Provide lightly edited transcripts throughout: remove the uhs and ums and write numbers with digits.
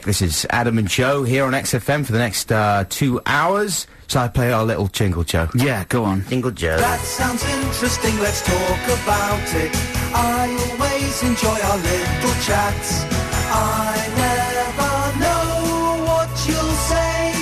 This is Adam and Joe here on XFM for the next 2 hours. Shall I play our little jingle, Joe? Yeah, go on. Jingle Joe. That sounds interesting, let's talk about it. I always enjoy our little chats. I never know what you'll say.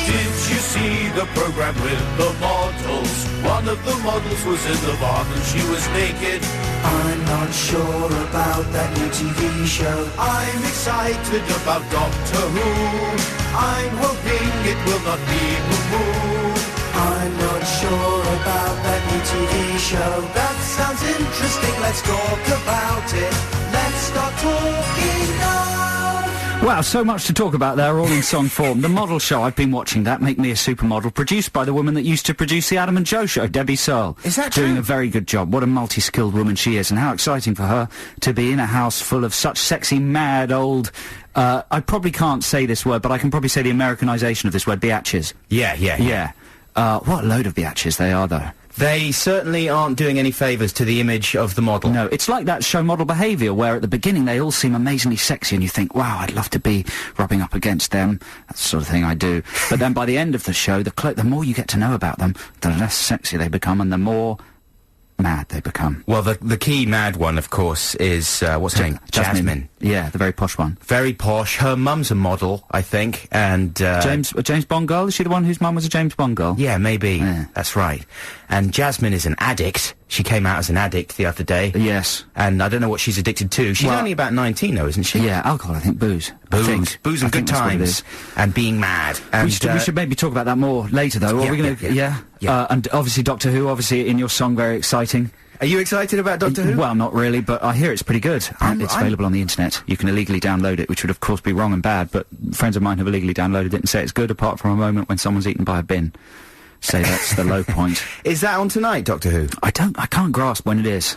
Did you see the program with the models? One of the models was in the bath and she was naked. I'm not sure about that new TV show. I'm excited about Doctor Who. I'm hoping it will not be Moo-Moo. I'm not sure about that new TV show. That sounds interesting, let's talk about it. Let's start talking now. Wow, so much to talk about there, all in song form. The model show, I've been watching that, Make Me a Supermodel, produced by the woman that used to produce the Adam and Joe show, Debbie Searle. Is that true? Doing a very good job. What a multi-skilled woman she is, and how exciting for her to be in a house full of such sexy, mad, old... I probably can't say this word, but I can probably say the Americanization of this word, biatches. Yeah. What a load of biatches they are, though. They certainly aren't doing any favours to the image of the model. No, it's like that show Model Behaviour, where at the beginning they all seem amazingly sexy and you think, wow, I'd love to be rubbing up against them. That's the sort of thing I do. But then by the end of the show, the more you get to know about them, the less sexy they become and the more mad they become. Well, the key mad one, of course, is, what's her name? Jasmine. Yeah, the very posh one. Very posh. Her mum's a model, I think, and... James Bond girl? Is she the one whose mum was a James Bond girl? Yeah, maybe. Yeah. That's right. And Jasmine is an addict. She came out as an addict the other day. Yes. And I don't know what she's addicted to. She's only about 19, though, isn't she? Yeah, alcohol, I think. Booze. Booze and good times. And being mad. And we should maybe talk about that more later, though. Yeah, Are we going to... Yeah. And obviously Doctor Who, obviously in your song, very exciting. Are you excited about Doctor Who? Well, not really, but I hear it's pretty good. It's available on the internet. You can illegally download it, which would of course be wrong and bad, but friends of mine have illegally downloaded it and say it's good, apart from a moment when someone's eaten by a bin. Say that's the low point. Is that on tonight, Doctor Who? I can't grasp when it is.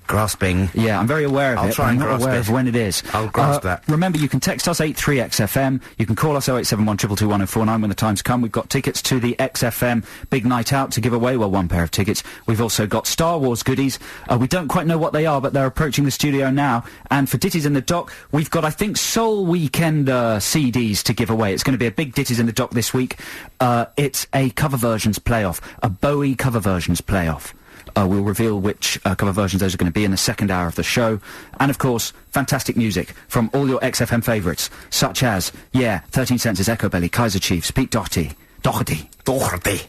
Grasping. Yeah, I'm very aware of I'll it, try but I'm and not grasp aware it. of when it is. I'll grasp that. Remember, you can text us 83XFM. You can call us 0871 222 1049 when the time's come. We've got tickets to the XFM Big Night Out to give away. Well, one pair of tickets. We've also got Star Wars goodies. We don't quite know what they are, but they're approaching the studio now. And for Ditties in the Dock, we've got, I think, Soul Weekender CDs to give away. It's going to be a big Ditties in the Dock this week. It's a cover versions playoff. A Bowie cover versions playoff. We'll reveal which cover versions those are going to be in the second hour of the show. And, of course, fantastic music from all your XFM favourites, such as, 13 Senses, Echo Belly, Kaiser Chiefs, Pete Doherty,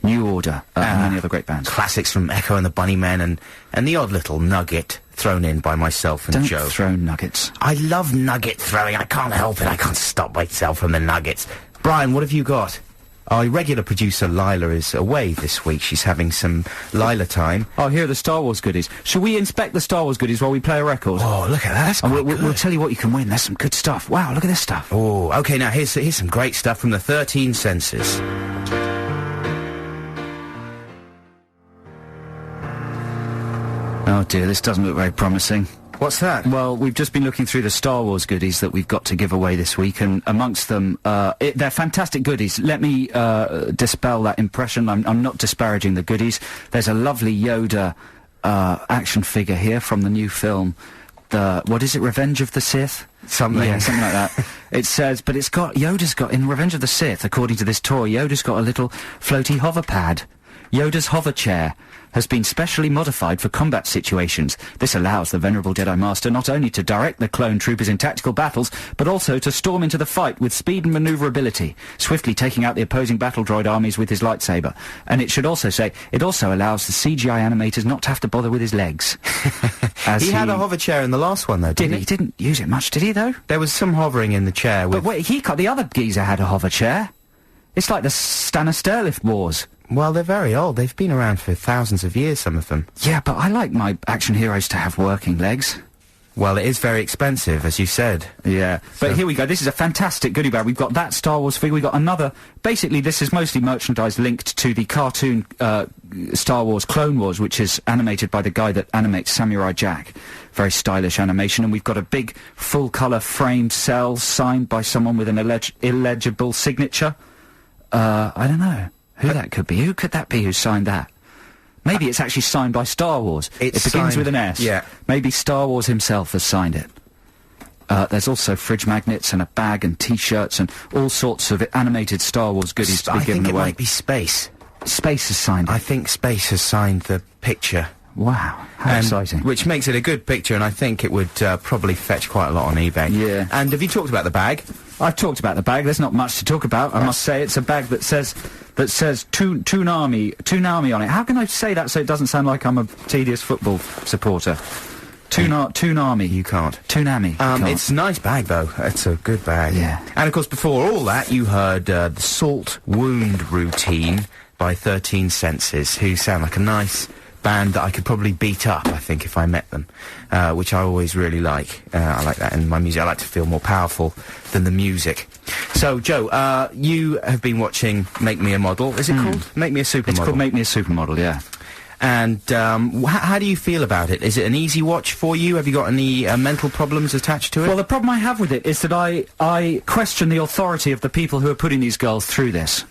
New Order, and many other great bands. Classics from Echo and the Bunnymen and the odd little nugget thrown in by myself and Don't Joe. throw nuggets. I love nugget throwing. I can't help it. I can't stop myself from the nuggets. Brian, what have you got? Our regular producer, Lila, is away this week. She's having some Lila time. Oh, here are the Star Wars goodies. Shall we inspect the Star Wars goodies while we play a record? Oh, look at that. That's And quite we'll good. tell you what you can win. There's some good stuff. Wow, look at this stuff. Oh, okay, now here's some great stuff from the 13 Senses. Oh dear, this doesn't look very promising. What's that? Well, we've just been looking through the Star Wars goodies that we've got to give away this week, and amongst them, they're fantastic goodies. Let me dispel that impression. I'm not disparaging the goodies. There's a lovely Yoda action figure here from the new film, what is it, Revenge of the Sith? Something. Yeah, something like that. It says, but Yoda's got, in Revenge of the Sith, according to this toy, Yoda's got a little floaty hover pad. Yoda's hover chair has been specially modified for combat situations. This allows the venerable Jedi Master not only to direct the clone troopers in tactical battles, but also to storm into the fight with speed and maneuverability, swiftly taking out the opposing battle droid armies with his lightsaber. And it should also say, it also allows the CGI animators not to have to bother with his legs. He had a hover chair in the last one, though, didn't he? He didn't use it much, did he, though? There was some hovering in the chair with... But wait, the other geezer had a hover chair. It's like the Stanner Stairlift Wars. Well, they're very old. They've been around for thousands of years, some of them. Yeah, but I like my action heroes to have working legs. Well, it is very expensive, as you said. Yeah. So- But here we go. This is a fantastic goodie bag. We've got that Star Wars figure. We've got another... Basically, this is mostly merchandise linked to the cartoon Star Wars Clone Wars, which is animated by the guy that animates Samurai Jack. Very stylish animation. And we've got a big, full-colour framed cell signed by someone with an illegible signature. I don't know who that could be. Who could that be who signed that? Maybe it's actually signed by Star Wars. It begins signed- with an S. yeah. Maybe Star Wars himself has signed it. There's also fridge magnets and a bag and T-shirts and all sorts of animated Star Wars goodies to be given I think away. it might be Space. Space has signed it. I think Space has signed the picture. Wow, how exciting. Which makes it a good picture, and I think it would probably fetch quite a lot on eBay. Yeah. And have you talked about the bag? I've talked about the bag. There's not much to talk about. I must say it's a bag that says Toonami on it. How can I say that so it doesn't sound like I'm a tedious football supporter? Toonami. You can't. Toonami. It's a nice bag, though. It's a good bag. Yeah. And, of course, before all that, you heard the Salt Wound Routine by 13 Senses, who sound like a nice band that I could probably beat up, I think, if I met them, which I always really like. I like that in my music. I like to feel more powerful than the music. So, Joe, you have been watching Make Me a Model. Is it called Make Me a Supermodel? It's called Make Me a Supermodel, yeah. And how do you feel about it? Is it an easy watch for you? Have you got any mental problems attached to it? Well, the problem I have with it is that I question the authority of the people who are putting these girls through this.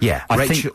Yeah,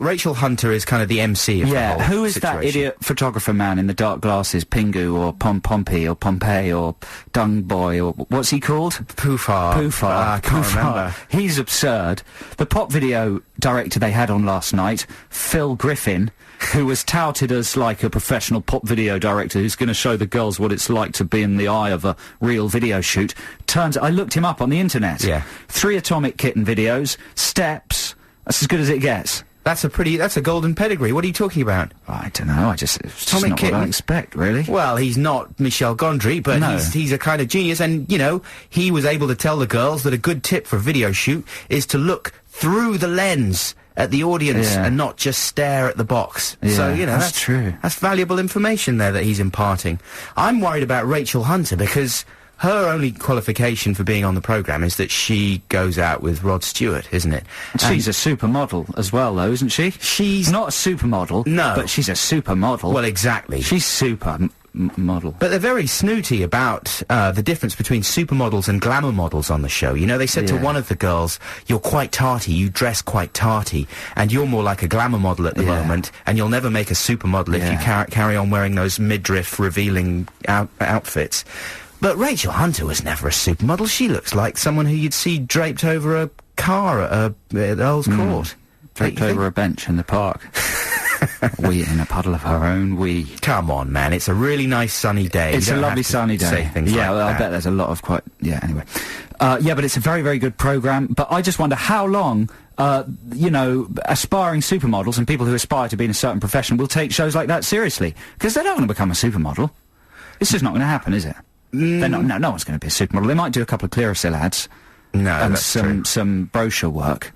Rachel Hunter is kind of the MC of the whole who is situation. that idiot photographer man in the dark glasses? Pingu or Pompey or Pompeii or Dung Boy or what's he called? Poofar. I can't remember. He's absurd. The pop video director they had on last night, Phil Griffin, who was touted as like a professional pop video director who's going to show the girls what it's like to be in the eye of a real video shoot. I looked him up on the internet. Yeah. 3 Atomic Kitten videos, Steps. That's as good as it gets. That's a golden pedigree. What are you talking about? I don't know, it's just Atomic not Kitten? what I expect, really. Well, he's not Michel Gondry, but No. he's a kind of genius, and, you know, he was able to tell the girls that a good tip for a video shoot is to look through the lens at the audience Yeah. and not just stare at the box. Yeah, So, you know, that's true. That's valuable information there that he's imparting. I'm worried about Rachel Hunter because her only qualification for being on the programme is that she goes out with Rod Stewart, isn't it? She's a supermodel as well, though, isn't she? She's not a supermodel, No. but she's a supermodel. Well, exactly. She's model. But they're very snooty about the difference between supermodels and glamour models on the show. You know, they said to Yeah. one of the girls, "You're quite tarty, you dress quite tarty, and you're more like a glamour model at the Yeah. moment, and you'll never make a supermodel if you carry on wearing those midriff revealing outfits." But Rachel Hunter was never a supermodel. She looks like someone who you'd see draped over a car at Earl's Court. Draped over a bench in the park. Wee in a puddle of her own wee. Come on, man, it's a really nice sunny day. It's You a don't lovely have to sunny day. say things Yeah, like well, I that. bet there's a lot of anyway. Yeah, but it's a very, very good programme. But I just wonder how long, you know, aspiring supermodels and people who aspire to be in a certain profession will take shows like that seriously. Because they're not going to become a supermodel. It's just not going to happen, is it? They're not, no one's going to be a supermodel. They might do a couple of Clearasil ads. No, and that's true. some brochure work.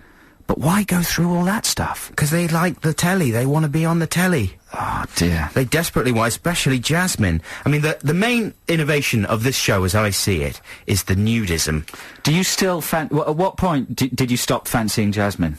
But why go through all that stuff? Because they like the telly. They want to be on the telly. Oh, dear. They desperately want, especially Jasmine. I mean, the main innovation of this show, as I see it, is the nudism. Do you still at what point did you stop fancying Jasmine?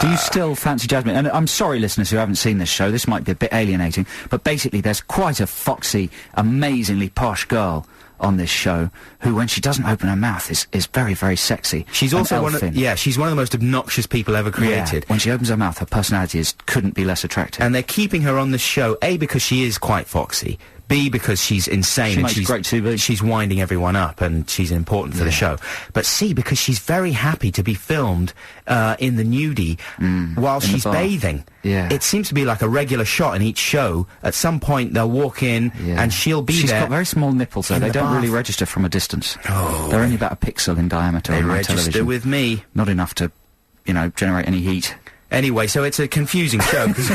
Do you still fancy Jasmine? And I'm sorry, listeners who haven't seen this show, this might be a bit alienating, but basically there's quite a foxy, amazingly posh girl on this show who, when she doesn't open her mouth, is very, very sexy. She's also she's one of the most obnoxious people ever created. Yeah, when she opens her mouth, her personality couldn't be less attractive. And they're keeping her on the show, A, because she is quite foxy, B, because she's insane. She and makes great TV. She's winding everyone up, and she's important for the show. But C, because she's very happy to be filmed in the nudie while she's bathing. Yeah. It seems to be like a regular shot in each show. At some point, they'll walk in, and she'll be She's there. got very small nipples, though. in They the don't really bath. register from a distance. Oh. They're only about a pixel in diameter They on my register television. with me. Not enough to, you know, generate any heat. Anyway, so it's a confusing show, 'cause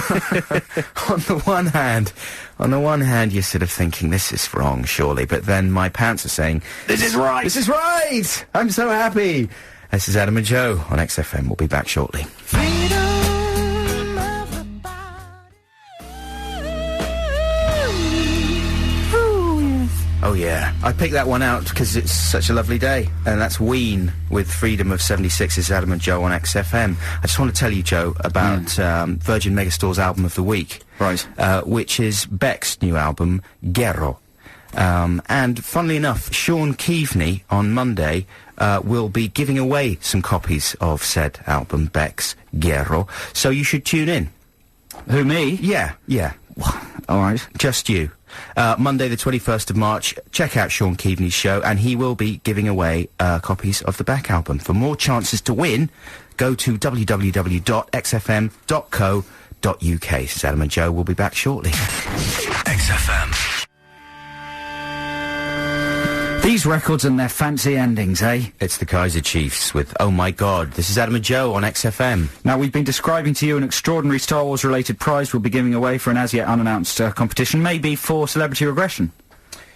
on the one hand, you're sort of thinking, this is wrong, surely, but then my pants are saying, this is right! This is right! I'm so happy! This is Adam and Joe on XFM. We'll be back shortly. Oh yeah, I picked that one out because it's such a lovely day, and that's Ween with Freedom of 76's Adam and Joe on XFM. I just want to tell you, Joe, about Virgin Megastore's album of the week, Right. Which is Beck's new album, Guerro. And funnily enough, Sean Keaveney on Monday will be giving away some copies of said album, Beck's Guerro. So you should tune in. Who, me? Yeah. All right. Just you. Monday the 21st of March. Check out Sean Keaveney's show, and he will be giving away copies of the back album. For more chances to win, go to www.xfm.co.uk. This is Adam and Joe. We'll be back shortly. XFM. These records and their fancy endings, eh? It's the Kaiser Chiefs with Oh My God. This is Adam and Joe on XFM. Now, we've been describing to you an extraordinary Star Wars-related prize we'll be giving away for an as-yet unannounced competition, maybe for Celebrity Regression.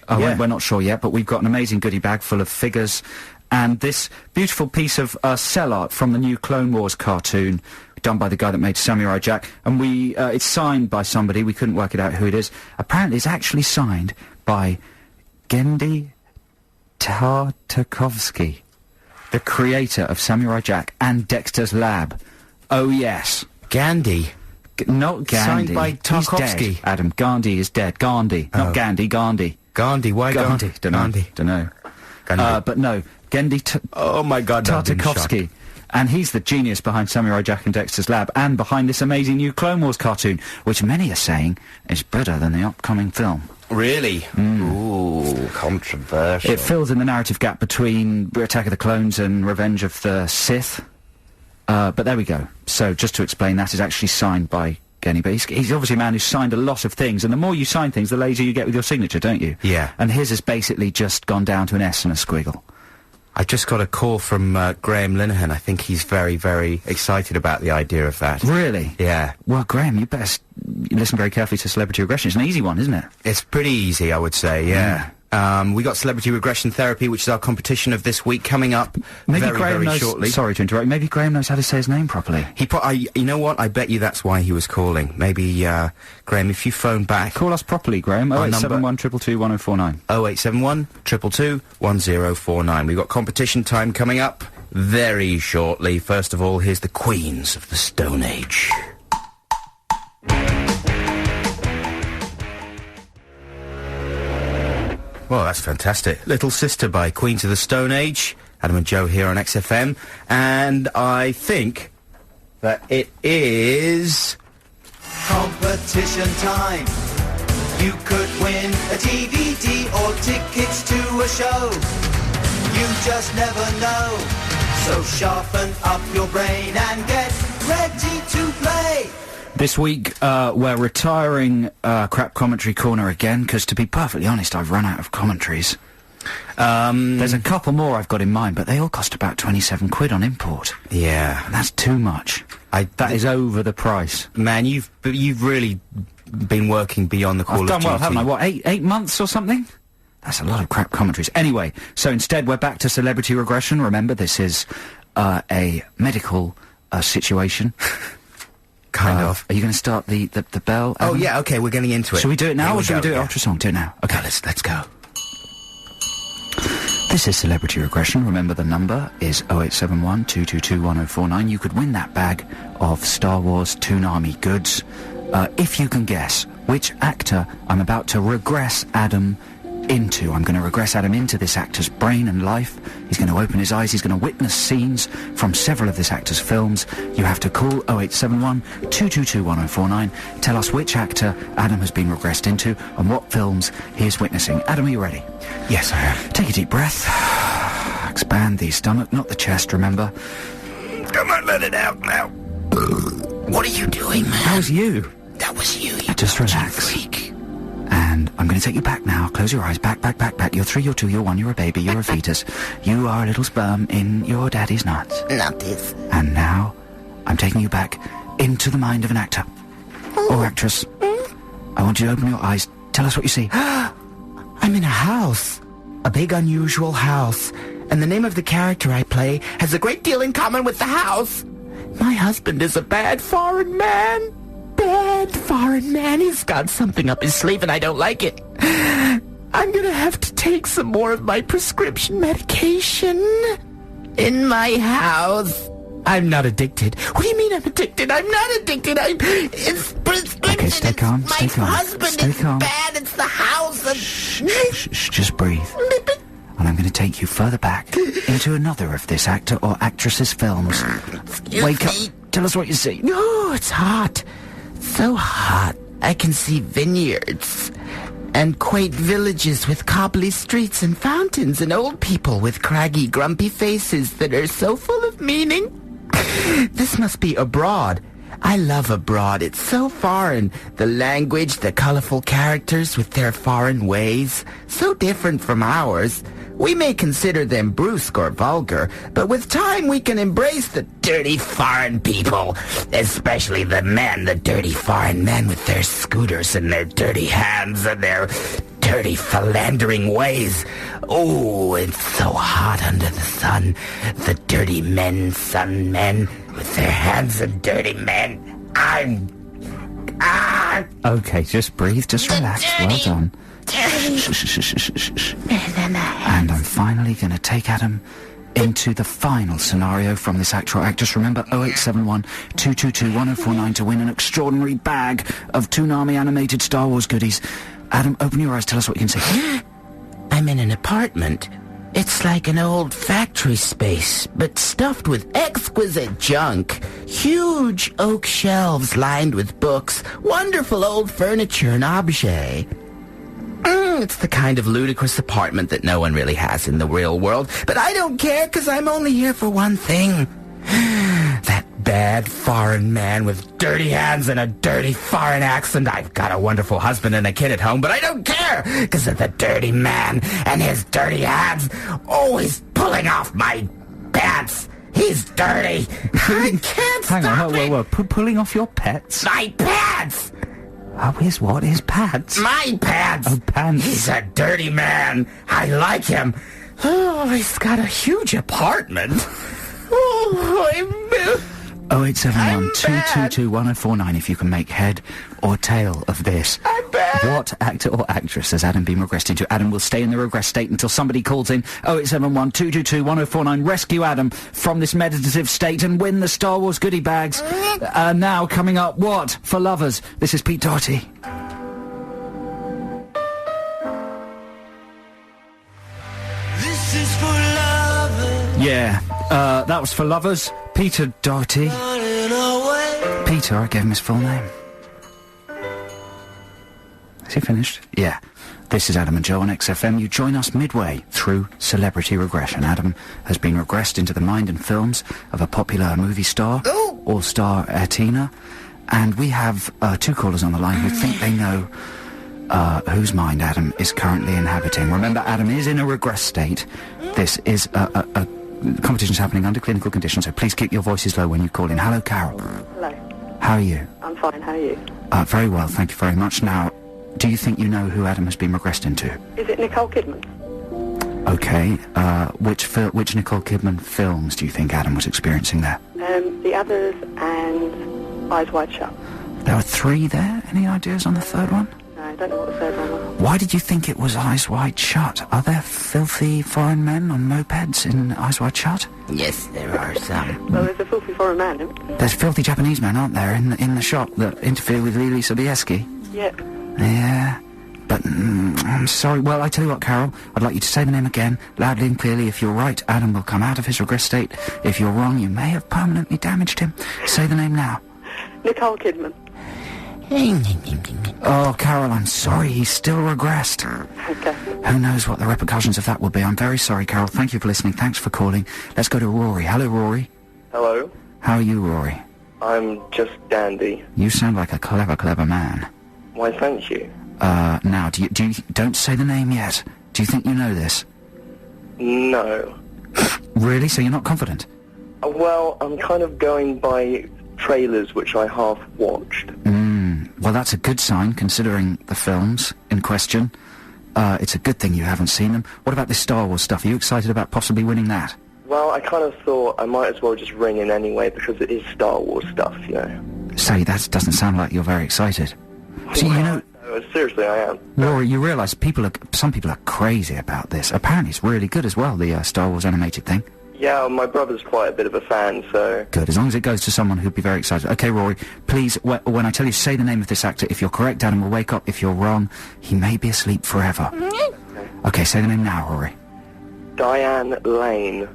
Yeah. We're not sure yet, but we've got an amazing goodie bag full of figures and this beautiful piece of cell art from the new Clone Wars cartoon done by the guy that made Samurai Jack, and it's signed by somebody. We couldn't work it out who it is. Apparently it's actually signed by Genndy Tartakovsky, the creator of Samurai Jack and Dexter's Lab. Oh yes. Gandhi. Not Gandhi. Signed by Tarkovsky. He's dead, Adam. Gandhi is dead. Gandhi. Not Gandhi, Gandhi. Gandhi, why Gandhi? Don't know. Gandhi. But no, Genndy Oh my God, I've been Tartakovsky. shocked. And he's the genius behind Samurai Jack and Dexter's Lab, and behind this amazing new Clone Wars cartoon, which many are saying is better than the upcoming film. Really? Ooh, controversial. It fills in the narrative gap between Attack of the Clones and Revenge of the Sith. But there we go. So, just to explain, that is actually signed by Genndy, but he's obviously a man who's signed a lot of things, and the more you sign things, the lazier you get with your signature, don't you? Yeah. And his has basically just gone down to an S and a squiggle. I just got a call from Graham Linehan. I think he's very, very excited about the idea of that. Really? Yeah. Well, Graham, you better listen very carefully to Celebrity Regression. It's an easy one, isn't it? It's pretty easy, I would say, yeah. We got Celebrity Regression Therapy, which is our competition of this week, coming up very shortly. Sorry to interrupt. Maybe Graham knows how to say his name properly. You know what? I bet you that's why he was calling. Maybe, Graham, if you phone back... Call us properly, Graham. 0871 222 1049. 0871 222 1049. We've got competition time coming up very shortly. First of all, here's the Queens of the Stone Age. Well, that's fantastic. Little Sister by Queens of the Stone Age. Adam and Joe here on XFM. And I think that it is... Competition time. You could win a DVD or tickets to a show. You just never know. So sharpen up your brain and get ready to play. This week, we're retiring Crap Commentary Corner again, because to be perfectly honest, I've run out of commentaries. There's a couple more I've got in mind, but they all cost about 27 quid on import. Yeah. And that's too much. That is over the price. Man, you've really been working beyond the call of duty. I've done well, haven't I? What, 8 months or something? That's a lot of crap commentaries. Anyway, so instead we're back to Celebrity Regression. Remember, this is a medical situation. Kind of. Are you going to start the bell? Oh, yeah, okay, we're getting into it. Shall we do it now, or shall we do it yeah. after a song? Do it now. Okay, let's go. This is Celebrity Regression. Remember, the number is 0871 222 1049. You could win that bag of Star Wars Toon Army goods if you can guess which actor I'm about to regress Adam into. I'm going to regress Adam into this actor's brain and life. He's going to open his eyes. He's going to witness scenes from several of this actor's films. You have to call 0871 222 1049. Tell us which actor Adam has been regressed into and what films he is witnessing. Adam, are you ready? Yes, I am. Take a deep breath. Expand the stomach, not the chest, remember. Come on, let it out now. What are you doing, man? That was you. That was you. Just relax. Freak. And I'm going to take you back now. Close your eyes. Back. You're 3, you're 2, you're 1, you're a baby, you're a fetus. You are a little sperm in your daddy's nuts. Nutties. And now, I'm taking you back into the mind of an actor. Or actress. I want you to open your eyes. Tell us what you see. I'm in a house. A big, unusual house. And the name of the character I play has a great deal in common with the house. My husband is a bad foreign man. Bad foreign man. He's got something up his sleeve and I don't like it. I'm gonna have to take some more of my prescription medication in my house. I'm not addicted. What do you mean I'm addicted? I'm not addicted. It's prescription. Okay, stay calm, It's stay calm. My husband Stay is calm. bad. It's the house. And Shh, just breathe. And I'm going to take you further back into another of this actor or actress's films. Wake up. Tell us what you see. Oh, it's hot. So hot. I can see vineyards. And quaint villages with cobbly streets and fountains and old people with craggy, grumpy faces that are so full of meaning. This must be abroad. I love abroad. It's so foreign. The language, the colorful characters with their foreign ways. So different from ours. We may consider them brusque or vulgar, but with time we can embrace the dirty foreign people. Especially the men, the dirty foreign men with their scooters and their dirty hands and their dirty philandering ways. Oh, it's so hot under the sun. The dirty men, sun men, with their hands and dirty men. Okay, just breathe, just relax. Well done. And I'm finally going to take Adam into the final scenario from this Act or Act. Just remember 0871 222 1049 to win an extraordinary bag of Toonami animated Star Wars goodies. Adam, open your eyes, tell us what you can see. I'm in an apartment. It's like an old factory space, but stuffed with exquisite junk. Huge oak shelves lined with books, wonderful old furniture and objets. It's the kind of ludicrous apartment that no one really has in the real world. But I don't care, because I'm only here for one thing. That bad foreign man with dirty hands and a dirty foreign accent. I've got a wonderful husband and a kid at home, but I don't care, because of the dirty man and his dirty hands. Oh, he's pulling off my pants. He's dirty. I can't stop Hang on, it. whoa. Pulling off your pets? My pants! Oh, his what? His pads? My pants! Oh, pants. He's a dirty man. I like him. Oh, he's got a huge apartment. Oh, 0871 222 1049 if you can make head or tail of this. I'm bad. What actor or actress has Adam been regressed into? Adam will stay in the regress state until somebody calls in 0871 222 1049. Rescue Adam from this meditative state and win the Star Wars goodie bags. Now, coming up, what? For lovers. This is Pete Doherty. This is for lovers. Yeah, that was For Lovers. Peter Doherty. Running away. Peter, I gave him his full name. Is he finished? Yeah. This is Adam and Joe on XFM. You join us midway through celebrity regression. Adam has been regressed into the mind and films of a popular movie star, or star Tina, and we have two callers on the line who think they know whose mind Adam is currently inhabiting. Remember, Adam is in a regress state. This is a competition's happening under clinical conditions, so please keep your voices low when you call in. Hello, Carol. Hello. How are you? I'm fine, how are you? Very well, thank you very much. Now, do you think you know who Adam has been regressed into? Is it Nicole Kidman? Okay, which Nicole Kidman films do you think Adam was experiencing there? The Others and Eyes Wide Shut. There were three there. Any ideas on the third one? No, I don't know what the third one was. Why did you think it was Eyes Wide Shut? Are there filthy foreign men on mopeds in Eyes Wide Shut? Yes, there are some. Well, there's a filthy foreign man, isn't there? There's filthy Japanese men, aren't there, in the shop that interfere with Lili Sobieski? Yep. Yeah, but I'm sorry. Well, I tell you what, Carol, I'd like you to say the name again, loudly and clearly. If you're right, Adam will come out of his regress state. If you're wrong, you may have permanently damaged him. Say the name now. Nicole Kidman. Oh, Carol, I'm sorry, he's still regressed. Okay. Who knows what the repercussions of that will be. I'm very sorry, Carol. Thank you for listening. Thanks for calling. Let's go to Rory. Hello, Rory. Hello. How are you, Rory? I'm just dandy. You sound like a clever man. Why, thank you. Now, don't say the name yet. Do you think you know this? No. Really? So you're not confident? Well, I'm kind of going by trailers which I half watched. Well, that's a good sign, considering the films in question. It's a good thing you haven't seen them. What about this Star Wars stuff? Are you excited about possibly winning that? Well, I kind of thought I might as well just ring in anyway because it is Star Wars stuff, you know. Say, that doesn't sound like you're very excited. See, you know... No, seriously, I am. Rory, you realise some people are crazy about this. Apparently it's really good as well, the Star Wars animated thing. Yeah, my brother's quite a bit of a fan, so... Good, as long as it goes to someone who'd be very excited. Okay, Rory, please, when I tell you, say the name of this actor. If you're correct, Adam will wake up. If you're wrong, he may be asleep forever. Okay, say the name now, Rory. Diane Lane.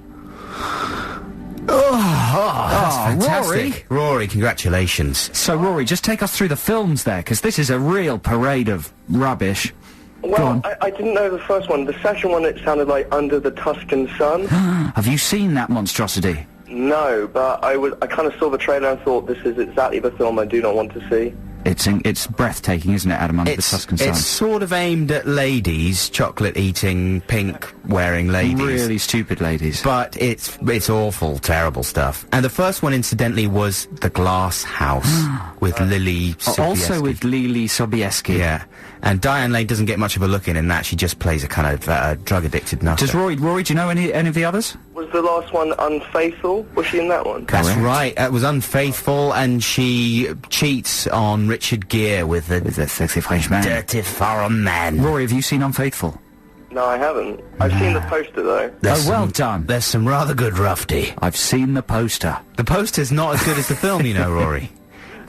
That's fantastic. Rory, congratulations. So, Rory, just take us through the films there, because this is a real parade of rubbish. Well, I didn't know the first one. The second one, it sounded like Under the Tuscan Sun. Have you seen that monstrosity? No, but I kind of saw the trailer and thought this is exactly the film I do not want to see. It's breathtaking, isn't it, Adam, Under the Tuscan Sun? It's sort of aimed at ladies, chocolate-eating, pink-wearing ladies. Really stupid ladies. But it's awful, terrible stuff. And the first one, incidentally, was The Glass House, with Lily Sobieski. Also with Lily Sobieski. Yeah. And Diane Lane doesn't get much of a look in that. She just plays a kind of drug-addicted nutter. Does Rory, do you know any of the others? Was the last one Unfaithful? Was she in that one? That's right. It was Unfaithful, and she cheats on Richard Gere with the sexy French man. dirty foreign man. Rory, have you seen Unfaithful? No, I haven't. I've seen the poster, though. Well done. There's some rather good roughy. I've seen the poster. The poster's not as good as the film, you know, Rory.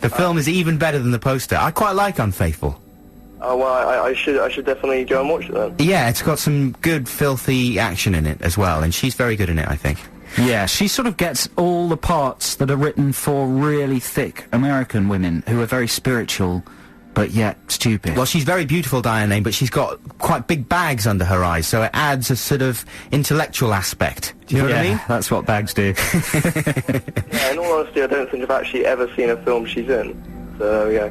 The film is even better than the poster. I quite like Unfaithful. Oh, well, I should definitely go and watch it then. Yeah, it's got some good, filthy action in it as well, and she's very good in it, I think. Yeah, she sort of gets all the parts that are written for really thick American women who are very spiritual, but yet stupid. Well, she's very beautiful, Diane Lane, but she's got quite big bags under her eyes, so it adds a sort of intellectual aspect. Do you know what I mean? That's what bags do. Yeah, in all honesty, I don't think I've actually ever seen a film she's in. So, yeah.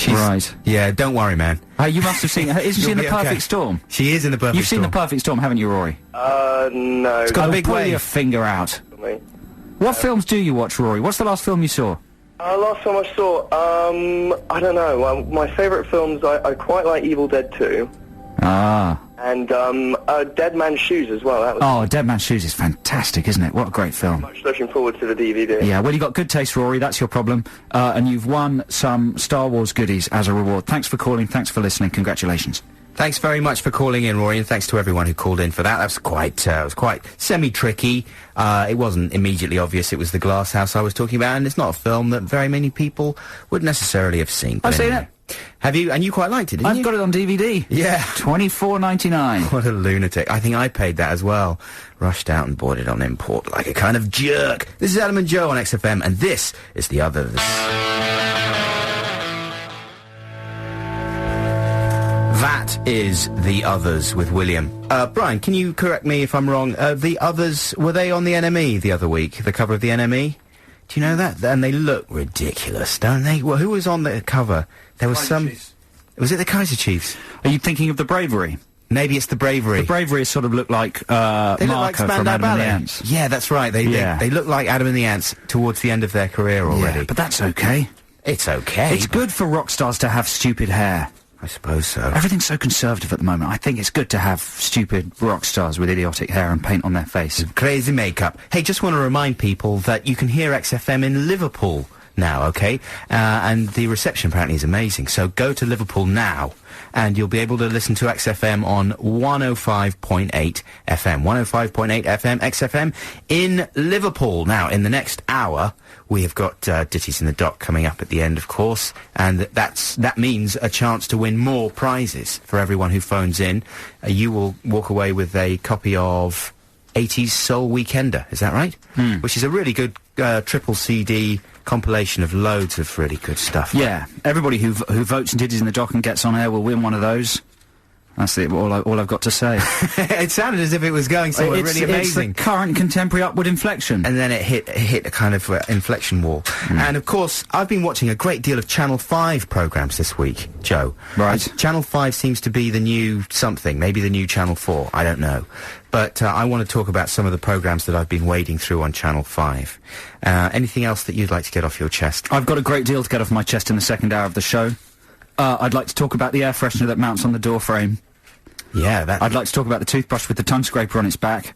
Right. Yeah, don't worry, man. You must have seen her. Isn't she in The Perfect Storm? She is in The Perfect Storm. You've seen The Perfect Storm, haven't you, Rory? No. It's got a big pull wave. your finger out. What films do you watch, Rory? What's the last film you saw? Last time I saw, I don't know. My favourite films, I quite like Evil Dead 2. Ah. And, Dead Man's Shoes as well. That was Dead Man's Shoes is fantastic, isn't it? What a great film. much looking forward to the DVD. Yeah, well, you got good taste, Rory. That's your problem. And you've won some Star Wars goodies as a reward. Thanks for calling. Thanks for listening. Congratulations. Thanks very much for calling in, Rory, and thanks to everyone who called in for that. That was quite semi-tricky. It wasn't immediately obvious it was The Glass House I was talking about, and it's not a film that very many people would necessarily have seen. I've seen it. Have you? And you quite liked it, didn't you? I've got it on DVD. Yeah. $24.99. What a lunatic. I think I paid that as well. Rushed out and bought it on import like a kind of jerk. This is Adam and Joe on XFM, and this is The Others. That is The Others with William. Brian, can you correct me if I'm wrong? The Others, were they on the NME the other week? The cover of the NME? Do you know that? And they look ridiculous, don't they? Well, who was on the cover? There was some... Was it the Kaiser Chiefs? Are you thinking of The Bravery? Maybe it's The Bravery. The Bravery sort of look like, They look like Marco from Spandau Adam and Ballet. the Ants. Yeah, that's right. They look like Adam and the Ants towards the end of their career already. Yeah, but that's okay. It's okay. It's good for rock stars to have stupid hair. I suppose so. Everything's so conservative at the moment. I think it's good to have stupid rock stars with idiotic hair and paint on their face. Crazy makeup. Hey, just want to remind people that you can hear XFM in Liverpool now, okay? And the reception apparently is amazing. So go to Liverpool now, and you'll be able to listen to XFM on 105.8 FM. 105.8 FM, XFM in Liverpool. Now, in the next hour, we have got Ditties in the Dock coming up at the end, of course, and that means a chance to win more prizes for everyone who phones in. You will walk away with a copy of 80s Soul Weekender, is that right? Which is a really good triple CD compilation of loads of really good stuff. Yeah, everybody who votes in Ditties in the Dock and gets on air will win one of those. That's all I've got to say. It sounded as if it was going somewhere really amazing. It's the current contemporary upward inflection. And then it hit a kind of inflection wall. And of course, I've been watching a great deal of Channel 5 programmes this week, Joe. Right. And Channel 5 seems to be the new something, maybe the new Channel 4, I don't know. But I want to talk about some of the programmes that I've been wading through on Channel 5. Anything else that you'd like to get off your chest? I've got a great deal to get off my chest in the second hour of the show. I'd like to talk about the air freshener that mounts on the door frame. Yeah, that... I'd like to talk about the toothbrush with the tongue scraper on its back.